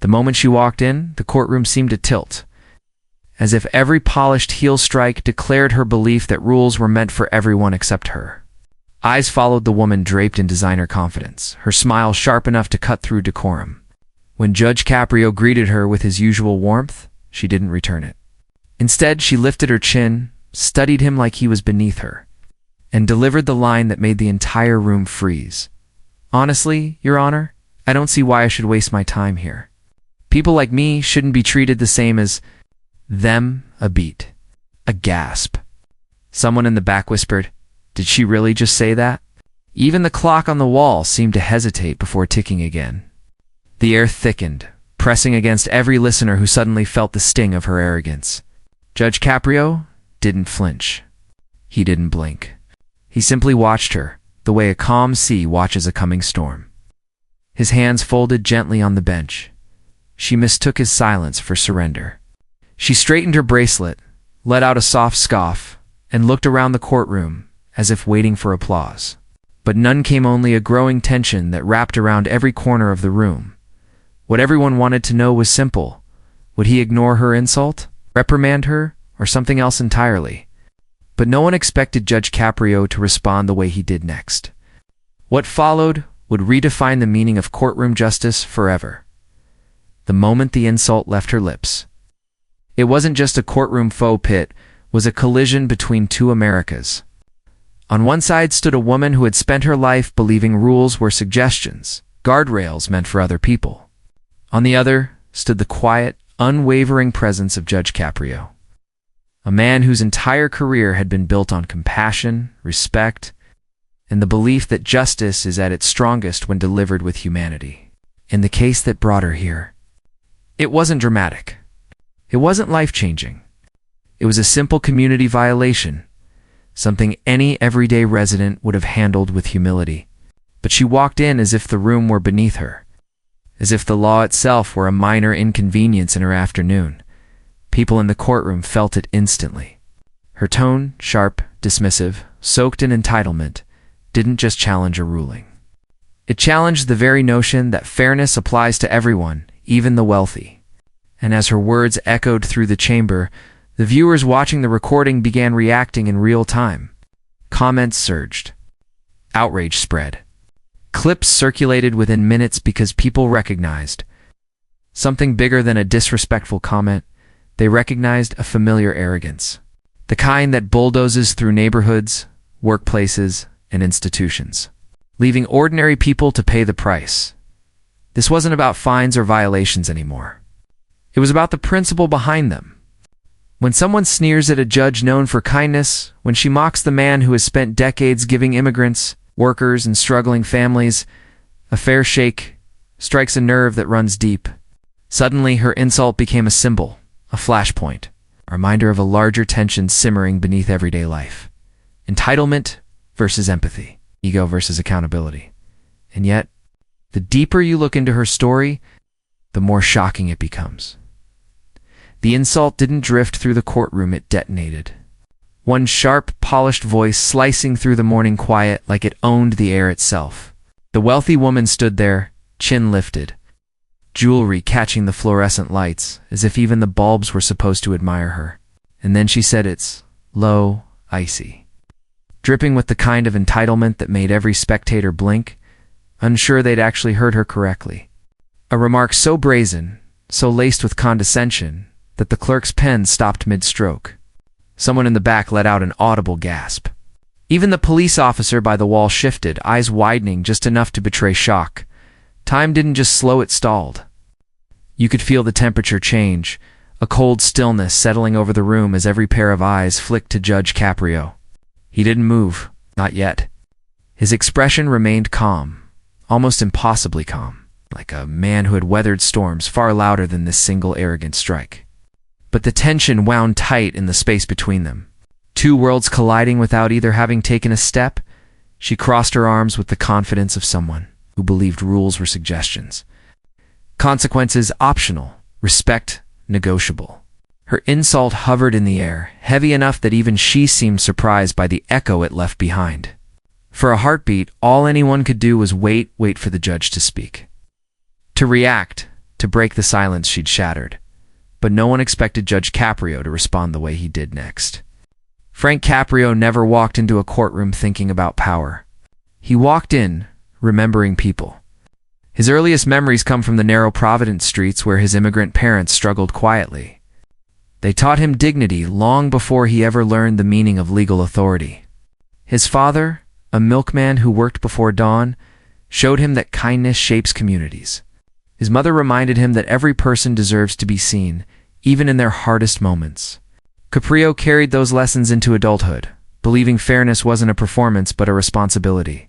The moment she walked in, the courtroom seemed to tilt, as if every polished heel strike declared her belief that rules were meant for everyone except her. Eyes followed the woman draped in designer confidence, her smile sharp enough to cut through decorum. When Judge Caprio greeted her with his usual warmth, she didn't return it. Instead, she lifted her chin, studied him like he was beneath her, and delivered the line that made the entire room freeze. "Honestly, Your Honor, I don't see why I should waste my time here. People like me shouldn't be treated the same as them." A beat. A gasp. Someone in the back whispered, "Did she really just say that?" Even the clock on the wall seemed to hesitate before ticking again. The air thickened, pressing against every listener who suddenly felt the sting of her arrogance. Judge Caprio didn't flinch. He didn't blink. He simply watched her, the way a calm sea watches a coming storm. His hands folded gently on the bench. She mistook his silence for surrender. She straightened her bracelet, let out a soft scoff, and looked around the courtroom, as if waiting for applause. But none came, only a growing tension that wrapped around every corner of the room. What everyone wanted to know was simple. Would he ignore her insult, reprimand her, or something else entirely? But no one expected Judge Caprio to respond the way he did next. What followed would redefine the meaning of courtroom justice forever. The moment the insult left her lips, it wasn't just a courtroom faux pit, was a collision between two Americas. On one side stood a woman who had spent her life believing rules were suggestions, guardrails meant for other people. On the other stood the quiet, unwavering presence of Judge Caprio, a man whose entire career had been built on compassion, respect, and the belief that justice is at its strongest when delivered with humanity. In the case that brought her here, it wasn't dramatic. It wasn't life-changing. It was a simple community violation, something any everyday resident would have handled with humility. But she walked in as if the room were beneath her, as if the law itself were a minor inconvenience in her afternoon. People in the courtroom felt it instantly. Her tone, sharp, dismissive, soaked in entitlement, didn't just challenge a ruling. It challenged the very notion that fairness applies to everyone, even the wealthy. And as her words echoed through the chamber, the viewers watching the recording began reacting in real time. Comments surged. Outrage spread. Clips circulated within minutes because people recognized something bigger than a disrespectful comment. They recognized a familiar arrogance, the kind that bulldozes through neighborhoods, workplaces, and institutions, leaving ordinary people to pay the price. This wasn't about fines or violations anymore. It was about the principle behind them. When someone sneers at a judge known for kindness, when she mocks the man who has spent decades giving immigrants, workers, and struggling families a fair shake, strikes a nerve that runs deep. Suddenly, her insult became a symbol, a flashpoint, a reminder of a larger tension simmering beneath everyday life. Entitlement versus empathy, ego versus accountability. And yet, the deeper you look into her story, the more shocking it becomes. The insult didn't drift through the courtroom, it detonated. One sharp, polished voice slicing through the morning quiet like it owned the air itself. The wealthy woman stood there, chin lifted, jewelry catching the fluorescent lights, as if even the bulbs were supposed to admire her. And then she said it's low, icy, dripping with the kind of entitlement that made every spectator blink, unsure they'd actually heard her correctly. A remark so brazen, so laced with condescension, that the clerk's pen stopped mid-stroke. Someone in the back let out an audible gasp. Even the police officer by the wall shifted, eyes widening just enough to betray shock. Time didn't just slow, it stalled. You could feel the temperature change, a cold stillness settling over the room as every pair of eyes flicked to Judge Caprio. He didn't move, not yet. His expression remained calm, almost impossibly calm, like a man who had weathered storms far louder than this single arrogant strike. But the tension wound tight in the space between them. Two worlds colliding without either having taken a step. She crossed her arms with the confidence of someone who believed rules were suggestions, consequences optional, respect negotiable. Her insult hovered in the air, heavy enough that even she seemed surprised by the echo it left behind. For a heartbeat, all anyone could do was wait for the judge to speak, to react, to break the silence she'd shattered. But no one expected Judge Caprio to respond the way he did next. Frank Caprio never walked into a courtroom thinking about power. He walked in, remembering people. His earliest memories come from the narrow Providence streets where his immigrant parents struggled quietly. They taught him dignity long before he ever learned the meaning of legal authority. His father, a milkman who worked before dawn, showed him that kindness shapes communities. His mother reminded him that every person deserves to be seen, even in their hardest moments. Caprio carried those lessons into adulthood, believing fairness wasn't a performance but a responsibility.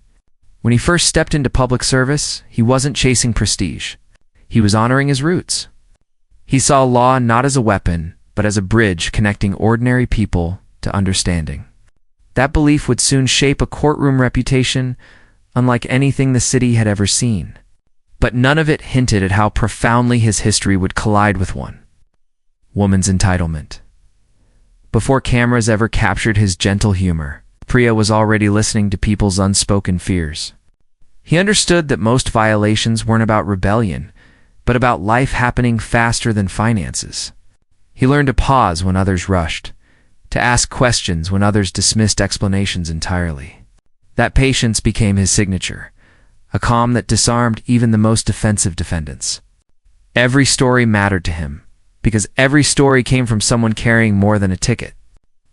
When he first stepped into public service, he wasn't chasing prestige. He was honoring his roots. He saw law not as a weapon, but as a bridge connecting ordinary people to understanding. That belief would soon shape a courtroom reputation unlike anything the city had ever seen. But none of it hinted at how profoundly his history would collide with one: woman's entitlement. Before cameras ever captured his gentle humor, Caprio was already listening to people's unspoken fears. He understood that most violations weren't about rebellion, but about life happening faster than finances. He learned to pause when others rushed, to ask questions when others dismissed explanations entirely. That patience became his signature, a calm that disarmed even the most defensive defendants. Every story mattered to him, because every story came from someone carrying more than a ticket.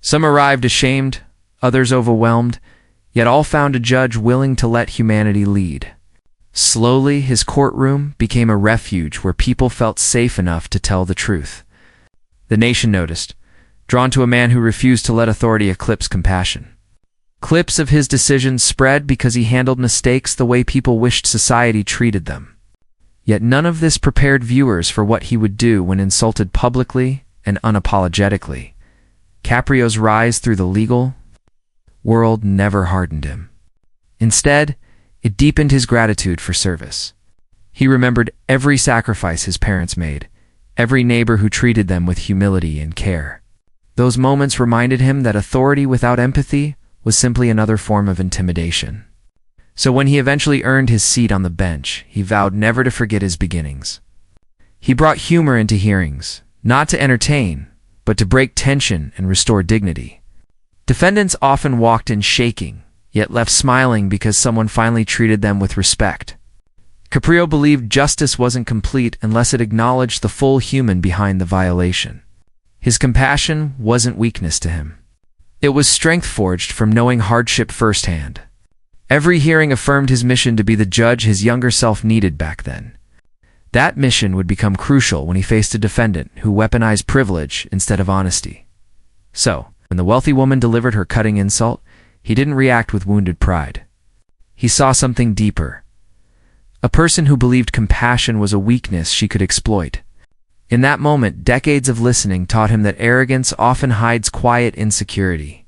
Some arrived ashamed, others overwhelmed, yet all found a judge willing to let humanity lead. Slowly, his courtroom became a refuge where people felt safe enough to tell the truth. The nation noticed, drawn to a man who refused to let authority eclipse compassion. Clips of his decisions spread because he handled mistakes the way people wished society treated them. Yet none of this prepared viewers for what he would do when insulted publicly and unapologetically. Caprio's rise through the legal world never hardened him. Instead, it deepened his gratitude for service. He remembered every sacrifice his parents made, every neighbor who treated them with humility and care. Those moments reminded him that authority without empathy was simply another form of intimidation. So when he eventually earned his seat on the bench, he vowed never to forget his beginnings. He brought humor into hearings, not to entertain, but to break tension and restore dignity. Defendants often walked in shaking, yet left smiling because someone finally treated them with respect. Caprio believed justice wasn't complete unless it acknowledged the full human behind the violation. His compassion wasn't weakness to him. It was strength forged from knowing hardship firsthand. Every hearing affirmed his mission to be the judge his younger self needed back then. That mission would become crucial when he faced a defendant who weaponized privilege instead of honesty. So, when the wealthy woman delivered her cutting insult, he didn't react with wounded pride. He saw something deeper. A person who believed compassion was a weakness she could exploit. In that moment, decades of listening taught him that arrogance often hides quiet insecurity.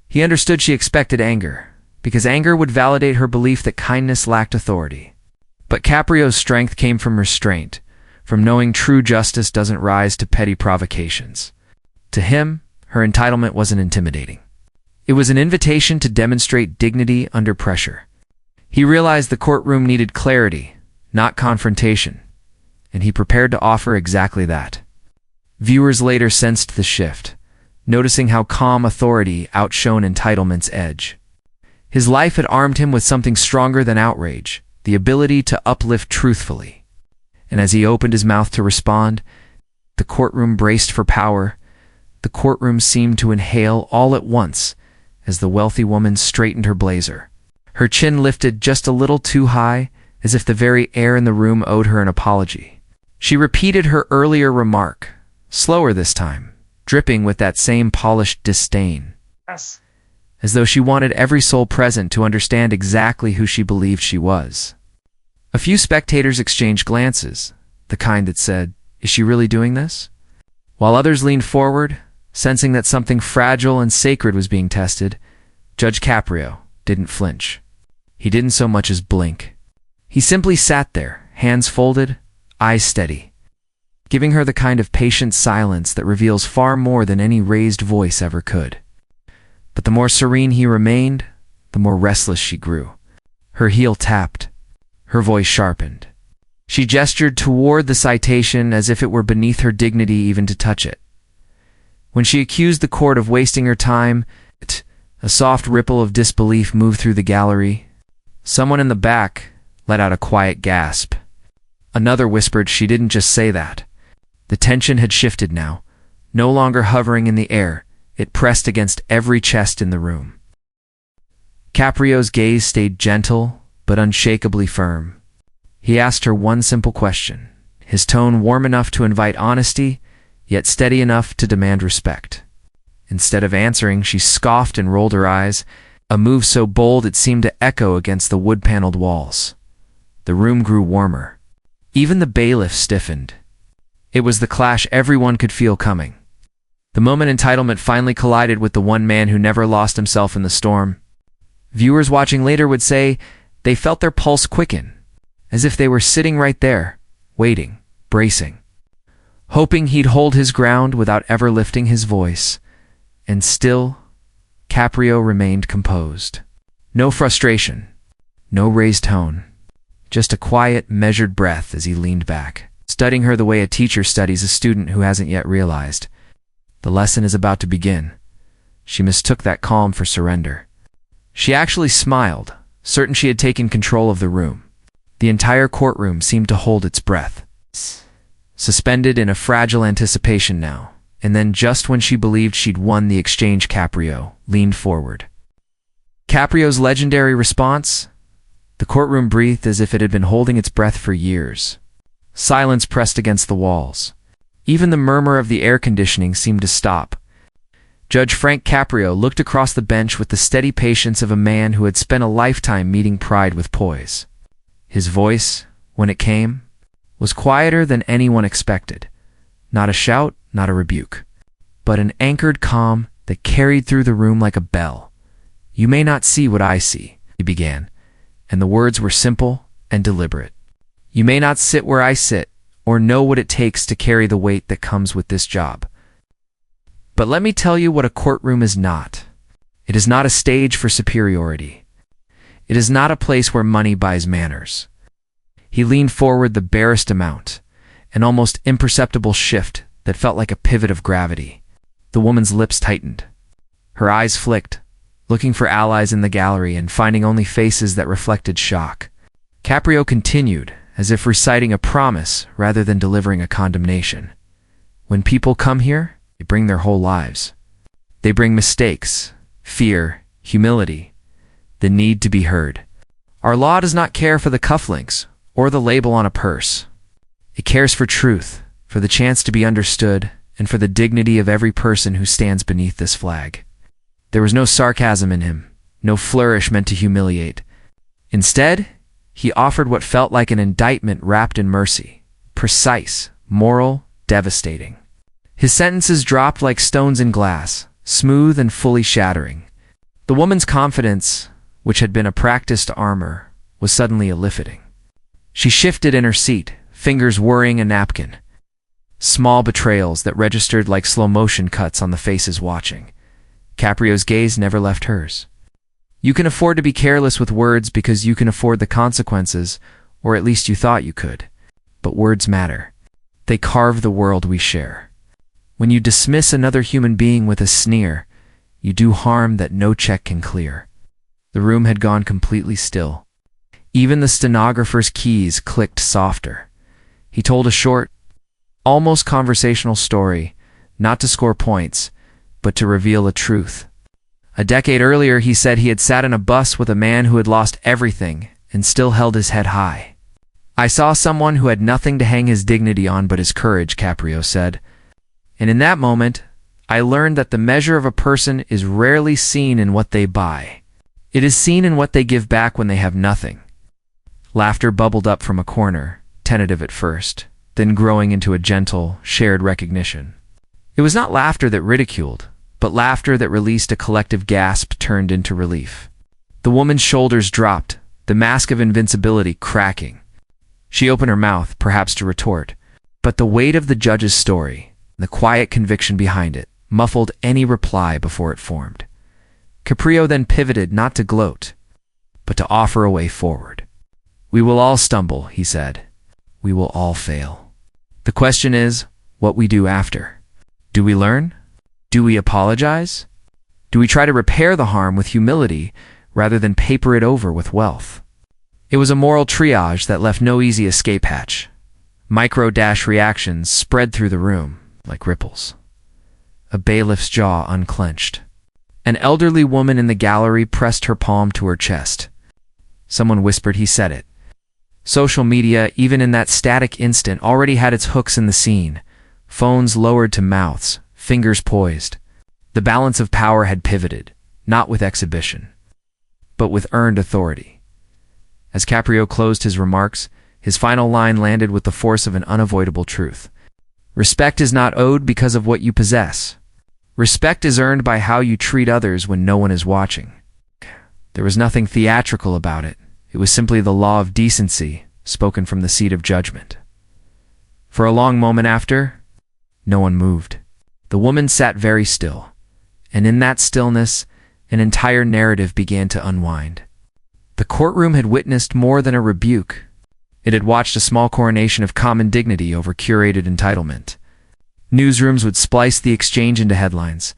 He understood she expected anger, because anger would validate her belief that kindness lacked authority. But Caprio's strength came from restraint, from knowing true justice doesn't rise to petty provocations. To him, her entitlement wasn't intimidating. It was an invitation to demonstrate dignity under pressure. He realized the courtroom needed clarity, not confrontation, and he prepared to offer exactly that. Viewers later sensed the shift, noticing how calm authority outshone entitlement's edge. His life had armed him with something stronger than outrage, the ability to uplift truthfully. And as he opened his mouth to respond, the courtroom braced for power. The courtroom seemed to inhale all at once as the wealthy woman straightened her blazer. Her chin lifted just a little too high, as if the very air in the room owed her an apology. She repeated her earlier remark, slower this time, dripping with that same polished disdain. Yes. As though she wanted every soul present to understand exactly who she believed she was. A few spectators exchanged glances, the kind that said, "Is she really doing this?" While others leaned forward, sensing that something fragile and sacred was being tested, Judge Caprio didn't flinch. He didn't so much as blink. He simply sat there, hands folded, eyes steady, giving her the kind of patient silence that reveals far more than any raised voice ever could. But the more serene he remained, the more restless she grew. Her heel tapped. Her voice sharpened. She gestured toward the citation as if it were beneath her dignity even to touch it. When she accused the court of wasting her time, a soft ripple of disbelief moved through the gallery. Someone in the back let out a quiet gasp. Another whispered she didn't just say that. The tension had shifted now. No longer hovering in the air, it pressed against every chest in the room. Caprio's gaze stayed gentle, but unshakably firm. He asked her one simple question, his tone warm enough to invite honesty, yet steady enough to demand respect. Instead of answering, she scoffed and rolled her eyes, a move so bold it seemed to echo against the wood-paneled walls. The room grew warmer. Even the bailiff stiffened. It was the clash everyone could feel coming. The moment entitlement finally collided with the one man who never lost himself in the storm. Viewers watching later would say they felt their pulse quicken, as if they were sitting right there, waiting, bracing, hoping he'd hold his ground without ever lifting his voice. And still, Caprio remained composed. No frustration, no raised tone, just a quiet, measured breath as he leaned back, studying her the way a teacher studies a student who hasn't yet realized. The lesson is about to begin. She mistook that calm for surrender. She actually smiled, certain she had taken control of the room. The entire courtroom seemed to hold its breath, suspended in a fragile anticipation now. And then just when she believed she'd won the exchange, Caprio leaned forward. Caprio's legendary response? The courtroom breathed as if it had been holding its breath for years. Silence pressed against the walls. Even the murmur of the air conditioning seemed to stop. Judge Frank Caprio looked across the bench with the steady patience of a man who had spent a lifetime meeting pride with poise. His voice, when it came, was quieter than anyone expected. Not a shout, not a rebuke, but an anchored calm that carried through the room like a bell. "You may not see what I see," he began, and the words were simple and deliberate. "You may not sit where I sit, or know what it takes to carry the weight that comes with this job. But let me tell you what a courtroom is not. It is not a stage for superiority. It is not a place where money buys manners." He leaned forward the barest amount, an almost imperceptible shift that felt like a pivot of gravity. The woman's lips tightened. Her eyes flicked, looking for allies in the gallery and finding only faces that reflected shock. Caprio continued, as if reciting a promise rather than delivering a condemnation. "When people come here, they bring their whole lives. They bring mistakes, fear, humility, the need to be heard. Our law does not care for the cufflinks or the label on a purse. It cares for truth, for the chance to be understood, and for the dignity of every person who stands beneath this flag." There was no sarcasm in him, no flourish meant to humiliate. Instead, he offered what felt like an indictment wrapped in mercy, precise, moral, devastating. His sentences dropped like stones in glass, smooth and fully shattering. The woman's confidence, which had been a practiced armor, was suddenly eliciting. She shifted in her seat, fingers worrying a napkin. Small betrayals that registered like slow-motion cuts on the faces watching. Caprio's gaze never left hers. You can afford to be careless with words because you can afford the consequences, or at least you thought you could. But words matter. They carve the world we share. When you dismiss another human being with a sneer, you do harm that no check can clear. The room had gone completely still. Even the stenographer's keys clicked softer. He told a short, almost conversational story, not to score points, but to reveal a truth. A decade earlier, he said he had sat in a bus with a man who had lost everything and still held his head high. "I saw someone who had nothing to hang his dignity on but his courage," Caprio said. "And in that moment, I learned that the measure of a person is rarely seen in what they buy. It is seen in what they give back when they have nothing." Laughter bubbled up from a corner, tentative at first, then growing into a gentle, shared recognition. It was not laughter that ridiculed, but laughter that released a collective gasp turned into relief. The woman's shoulders dropped, the mask of invincibility cracking. She opened her mouth, perhaps to retort, but the weight of the judge's story, the quiet conviction behind it, muffled any reply before it formed. Caprio then pivoted not to gloat, but to offer a way forward. "We will all stumble," he said. we will all fail. The question is, what we do after. Do we learn? Do we apologize? Do we try to repair the harm with humility rather than paper it over with wealth? It was a moral triage that left no easy escape hatch. Micro-reactions spread through the room like ripples. A bailiff's jaw unclenched. An elderly woman in the gallery pressed her palm to her chest. Someone whispered he said it. Social media, even in that static instant, already had its hooks in the scene. Phones lowered to mouths, fingers poised. The balance of power had pivoted, not with exhibition, but with earned authority. As Caprio closed his remarks, his final line landed with the force of an unavoidable truth. Respect is not owed because of what you possess. Respect is earned by how you treat others when no one is watching. There was nothing theatrical about it. It was simply the law of decency, spoken from the seat of judgment. For a long moment after, no one moved. The woman sat very still, and in that stillness, an entire narrative began to unwind. The courtroom had witnessed more than a rebuke. It had watched a small coronation of common dignity over curated entitlement. Newsrooms would splice the exchange into headlines.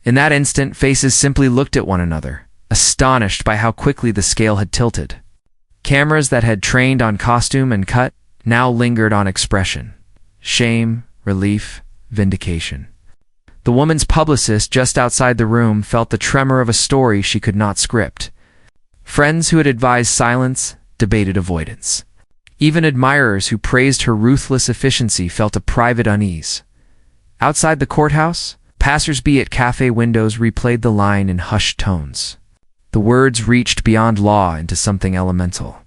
In that instant, faces simply looked at one another, astonished by how quickly the scale had tilted. Cameras that had trained on costume and cut now lingered on expression. Shame, relief, vindication. The woman's publicist just outside the room felt the tremor of a story she could not script. Friends who had advised silence debated avoidance. Even admirers who praised her ruthless efficiency felt a private unease. Outside the courthouse, passers-by at cafe windows replayed the line in hushed tones. The words reached beyond law into something elemental.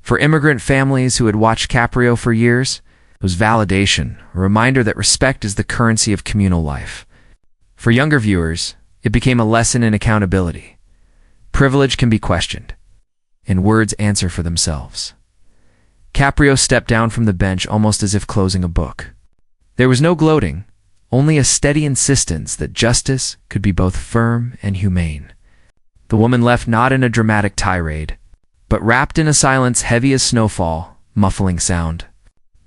For immigrant families who had watched Caprio for years, it was validation, a reminder that respect is the currency of communal life. For younger viewers, it became a lesson in accountability. Privilege can be questioned, and words answer for themselves. Caprio stepped down from the bench almost as if closing a book. There was no gloating, only a steady insistence that justice could be both firm and humane. The woman left not in a dramatic tirade, but wrapped in a silence heavy as snowfall, muffling sound,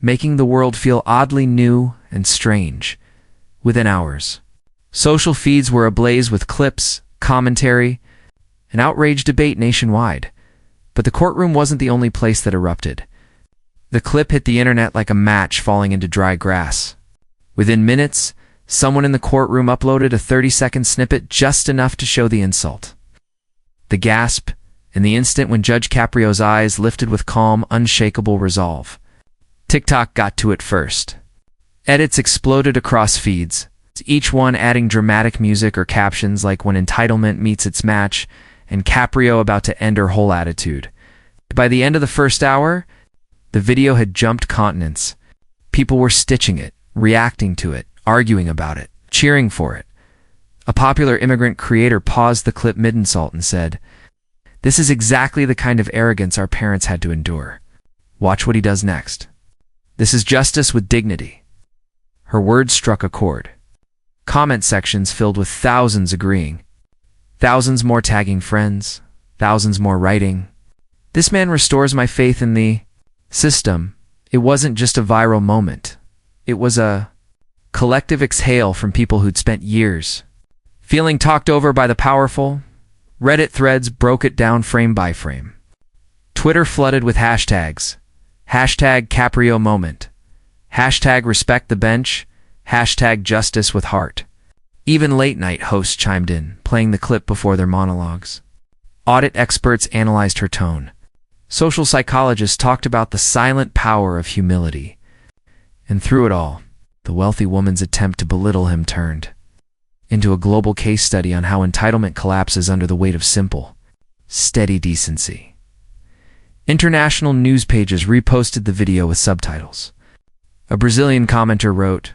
making the world feel oddly new and strange. Within hours, social feeds were ablaze with clips, commentary, and outraged debate nationwide. But the courtroom wasn't the only place that erupted. The clip hit the internet like a match falling into dry grass. Within minutes, someone in the courtroom uploaded a 30-second snippet just enough to show the insult. The gasp, and the instant when Judge Caprio's eyes lifted with calm, unshakable resolve. TikTok got to it first. Edits exploded across feeds, each one adding dramatic music or captions like when entitlement meets its match, and Caprio about to end her whole attitude. By the end of the first hour, the video had jumped continents. People were stitching it, reacting to it, arguing about it, cheering for it. A popular immigrant creator paused the clip mid-insult and said, "This is exactly the kind of arrogance our parents had to endure. Watch what he does next. This is justice with dignity." Her words struck a chord. Comment sections filled with thousands agreeing. Thousands more tagging friends. Thousands more writing, "This man restores my faith in the system." It wasn't just a viral moment. It was a collective exhale from people who'd spent years feeling talked over by the powerful. Reddit threads broke it down frame by frame. Twitter flooded with hashtags. Hashtag Caprio moment. Hashtag respect the bench. Hashtag justice with heart. Even late-night hosts chimed in, playing the clip before their monologues. Audit experts analyzed her tone. Social psychologists talked about the silent power of humility. And through it all, the wealthy woman's attempt to belittle him turned into a global case study on how entitlement collapses under the weight of simple, steady decency. International news pages reposted the video with subtitles. A Brazilian commenter wrote,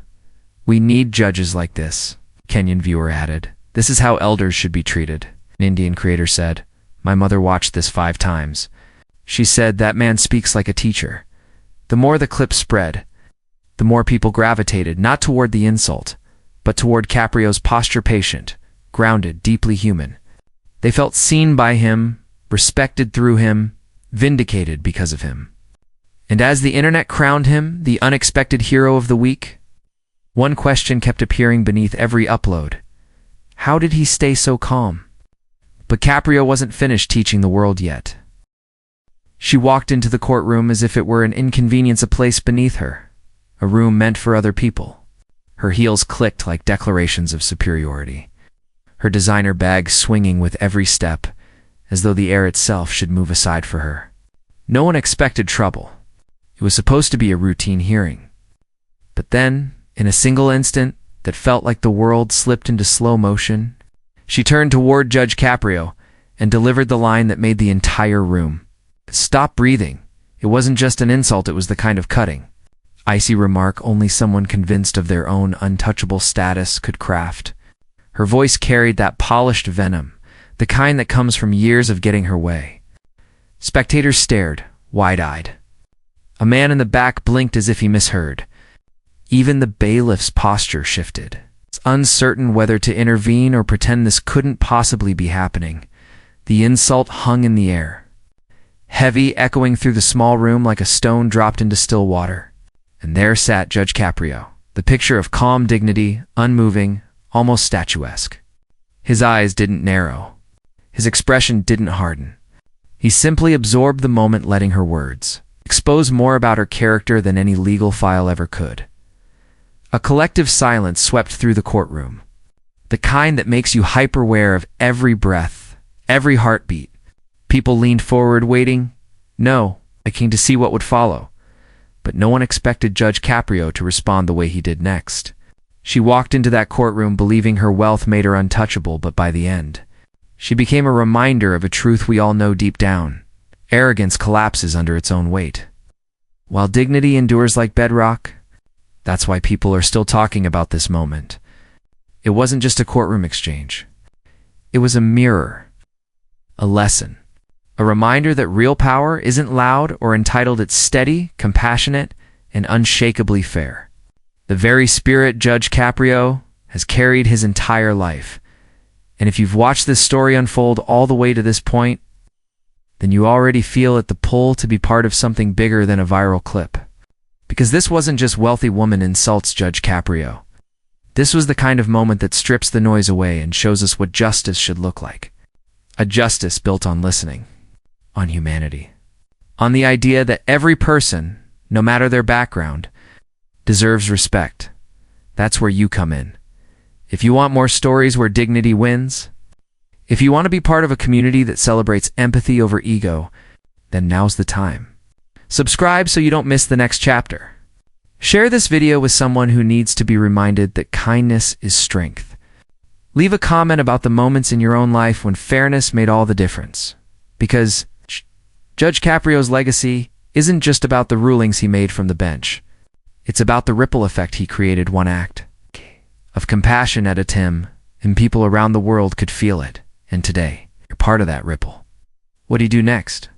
"We need judges like this." Kenyan viewer added, "This is how elders should be treated." An Indian creator said, "My mother watched this 5 times. She said that man speaks like a teacher." The more the clip spread, the more people gravitated not toward the insult, but toward Caprio's posture, patient, grounded, deeply human. They felt seen by him, respected through him, vindicated because of him. And as the internet crowned him the unexpected hero of the week, one question kept appearing beneath every upload. How did he stay so calm? But Caprio wasn't finished teaching the world yet. She walked into the courtroom as if it were an inconvenience, a place beneath her, a room meant for other people. Her heels clicked like declarations of superiority, her designer bag swinging with every step, as though the air itself should move aside for her. No one expected trouble. It was supposed to be a routine hearing. But then, in a single instant that felt like the world slipped into slow motion, she turned toward Judge Caprio and delivered the line that made the entire room stop breathing. It wasn't just an insult, it was the kind of cutting, icy remark only someone convinced of their own untouchable status could craft. Her voice carried that polished venom, the kind that comes from years of getting her way. Spectators stared, wide-eyed. A man in the back blinked as if he misheard. Even the bailiff's posture shifted, uncertain whether to intervene or pretend this couldn't possibly be happening. The insult hung in the air, heavy, echoing through the small room like a stone dropped into still water. And there sat Judge Caprio, the picture of calm dignity, unmoving, almost statuesque. His eyes didn't narrow. His expression didn't harden. He simply absorbed the moment, letting her words expose more about her character than any legal file ever could. A collective silence swept through the courtroom, the kind that makes you hyper-aware of every breath, every heartbeat. People leaned forward, waiting, looking to see what would follow. But no one expected Judge Caprio to respond the way he did next. She walked into that courtroom believing her wealth made her untouchable, but by the end, she became a reminder of a truth we all know deep down. Arrogance collapses under its own weight, while dignity endures like bedrock. That's why people are still talking about this moment. It wasn't just a courtroom exchange. It was a mirror, a lesson, a reminder that real power isn't loud or entitled, it's steady, compassionate, and unshakably fair. The very spirit Judge Caprio has carried his entire life. And if you've watched this story unfold all the way to this point, then you already feel the pull to be part of something bigger than a viral clip. Because this wasn't just wealthy woman insults Judge Caprio. This was the kind of moment that strips the noise away and shows us what justice should look like. A justice built on listening, on humanity, on the idea that every person, no matter their background, deserves respect. That's where you come in. If you want more stories where dignity wins, if you want to be part of a community that celebrates empathy over ego, then now's the time. Subscribe so you don't miss the next chapter. Share this video with someone who needs to be reminded that kindness is strength. Leave a comment about the moments in your own life when fairness made all the difference. Because Judge Caprio's legacy isn't just about the rulings he made from the bench. It's about the ripple effect he created. One act of compassion at a time, and people around the world could feel it. And today, you're part of that ripple. What do you do next?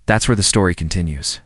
That's where the story continues.